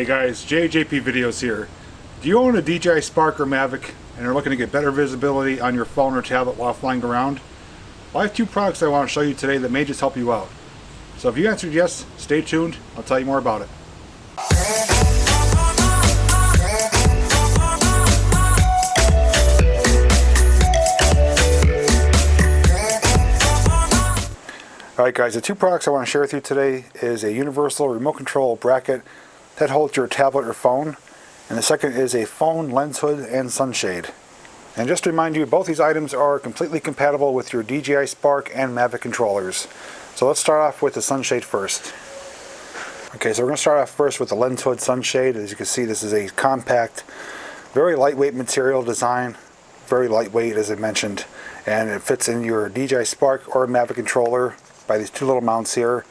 Hey guys, JPVideos here. Do you own a Dji Spark or Mavic and are looking to get better visibility on your phone or tablet while flying around? Well, I have two products I want to show you today that may just help you out. So if you answered yes, stay tuned. I'll tell you more about it. Alright guys, the two products I want to share with you today is a universal remote control bracket that holds your tablet or phone, and the second is a phone lens hood and sunshade. And just to remind you, both these items are completely compatible with your Dji Spark and Mavic controllers. So let's start off with the sunshade first. Okay, so we're going to start off first with the lens hood sunshade. As you can see, this is a compact, very lightweight material design, very lightweight as I mentioned, and it fits in your Dji Spark or Mavic controller by these two little mounts here.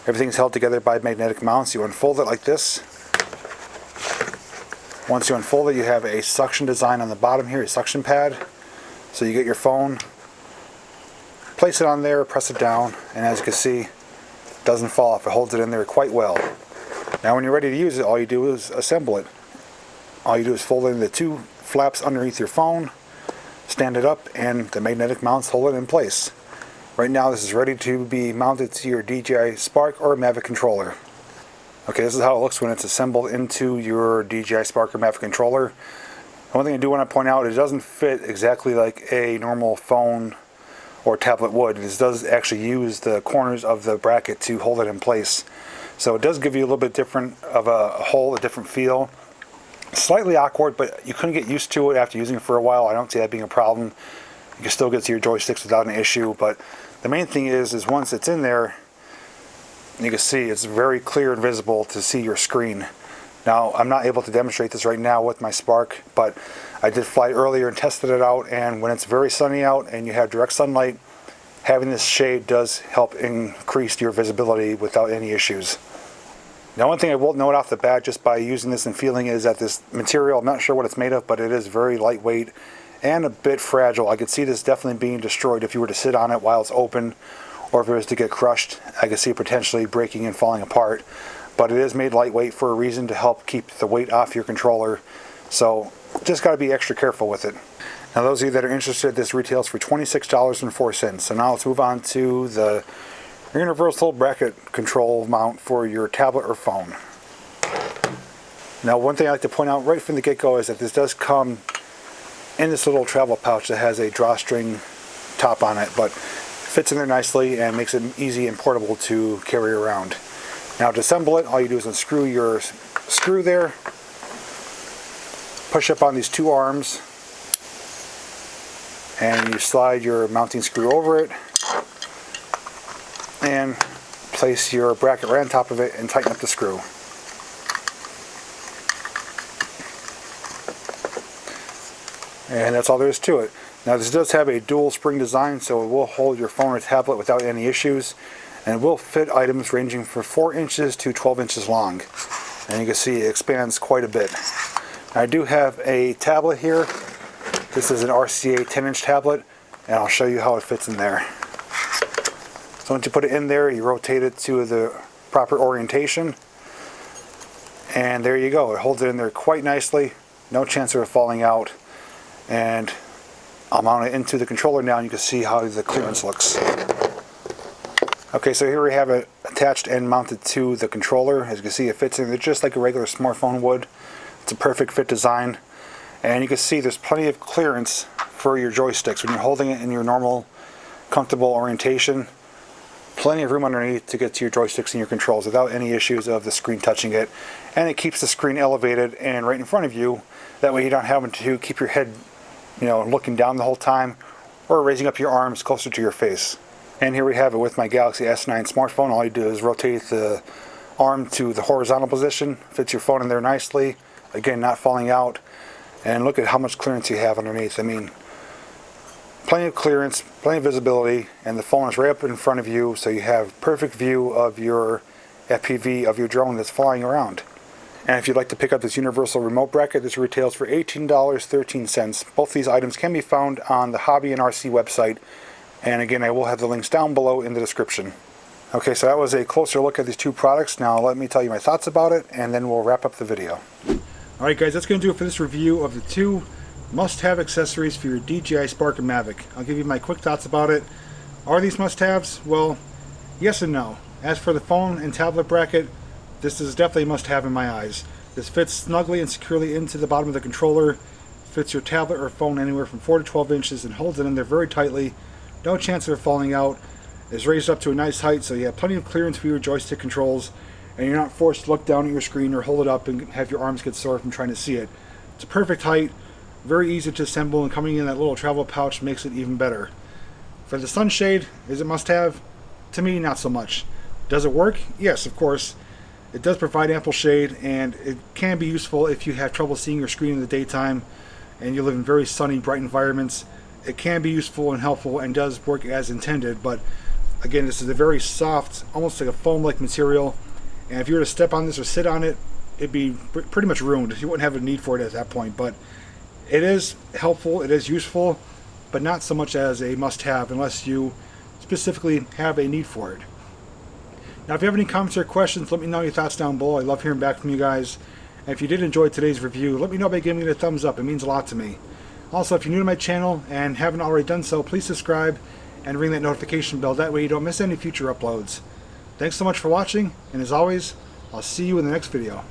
Everything's held together by magnetic mounts. You unfold it like this. Once you unfold it, you have a suction design on the bottom here, a suction pad. So you get your phone, place it on there, press it down, and as you can see, it doesn't fall off. It holds it in there quite well. Now when you're ready to use it, all you do is assemble it. All you do is fold in the two flaps underneath your phone, stand it up, and the magnetic mounts hold it in place. Right now this is ready to be mounted to your Dji Spark or Mavic controller. Okay, this is how it looks when it's assembled into your Dji Spark or Mavic controller. One thing I do want to point out, it doesn't fit exactly like a normal phone or tablet would. This does actually use the corners of the bracket to hold it in place. So it does give you a little bit different of a hold, a different feel. Slightly awkward, but you couldn't get used to it after using it for a while. I don't see that being a problem. You can still get to your joysticks without an issue, but the main thing is once it's in there, you can see it's very clear and visible to see your screen. Now, I'm not able to demonstrate this right now with my Spark, but I did fly earlier and tested it out, and when it's very sunny out and you have direct sunlight, having this shade does help increase your visibility without any issues. Now, one thing I will note off the bat just by using this and feeling is that this material, I'm not sure what it's made of, but it is very lightweight and a bit fragile. I could see this definitely being destroyed if you were to sit on it while it's open, or if it was to get crushed. I could see it potentially breaking and falling apart. But it is made lightweight for a reason, to help keep the weight off your controller. So just got to be extra careful with it. Now those of you that are interested, this retails for $26.04. So now let's move on to the universal bracket control mount for your tablet or phone. Now one thing I like to point out right from the get-go is that this does come in this little travel pouch that has a drawstring top on it, but fits in there nicely and makes it easy and portable to carry around. Now to assemble it, all you do is unscrew your screw there, push up on these two arms, and you slide your mounting screw over it and place your bracket right on top of it and tighten up the screw. And that's all there is to it. Now this does have a dual spring design, so it will hold your phone or tablet without any issues, and it will fit items ranging from 4 inches to 12 inches long. And you can see it expands quite a bit. Now, I do have a tablet here. This is an RCA 10-inch tablet, and I'll show you how it fits in there. So once you put it in there, you rotate it to the proper orientation, and there you go. It holds it in there quite nicely. No chance of it falling out. And I'll mount it into the controller now, and you can see how the clearance looks. Okay, so here we have it attached and mounted to the controller. As you can see, it fits in there just like a regular smartphone would. It's a perfect fit design, and you can see there's plenty of clearance for your joysticks. When you're holding it in your normal, comfortable orientation, plenty of room underneath to get to your joysticks and your controls without any issues of the screen touching it. And it keeps the screen elevated and right in front of you. That way you don't have to keep your head looking down the whole time, or raising up your arms closer to your face. And here we have it with my Galaxy S9 smartphone. All you do is rotate the arm to the horizontal position, fits your phone in there nicely, again not falling out, and look at how much clearance you have underneath. I mean, plenty of clearance, plenty of visibility, and the phone is right up in front of you, so you have perfect view of your FPV of your drone that's flying around. And if you'd like to pick up this universal remote bracket, this retails for $18.13. Both these items can be found on the Hobby and RC website. And again, I will have the links down below in the description. Okay, so that was a closer look at these two products. Now let me tell you my thoughts about it, and then we'll wrap up the video. Alright guys, that's going to do it for this review of the two must-have accessories for your Dji Spark and Mavic. I'll give you my quick thoughts about it. Are these must-haves? Well, yes and no. As for the phone and tablet bracket, this is definitely a must-have in my eyes. This fits snugly and securely into the bottom of the controller, fits your tablet or phone anywhere from 4 to 12 inches and holds it in there very tightly. No chance of it falling out. It's raised up to a nice height, so you have plenty of clearance for your joystick controls, and you're not forced to look down at your screen or hold it up and have your arms get sore from trying to see it. It's a perfect height, very easy to assemble, and coming in that little travel pouch makes it even better. For the sunshade, is it must-have? To me, not so much. Does it work? Yes, of course. It does provide ample shade, and it can be useful if you have trouble seeing your screen in the daytime and you live in very sunny, bright environments. It can be useful and helpful and does work as intended, but again, this is a very soft, almost like a foam-like material, and if you were to step on this or sit on it, it'd be pretty much ruined. You wouldn't have a need for it at that point, but it is helpful, it is useful, but not so much as a must-have unless you specifically have a need for it. Now, if you have any comments or questions, let me know your thoughts down below. I love hearing back from you guys. And if you did enjoy today's review, let me know by giving it a thumbs up. It means a lot to me. Also, if you're new to my channel and haven't already done so, please subscribe and ring that notification bell. That way you don't miss any future uploads. Thanks so much for watching, and as always, I'll see you in the next video.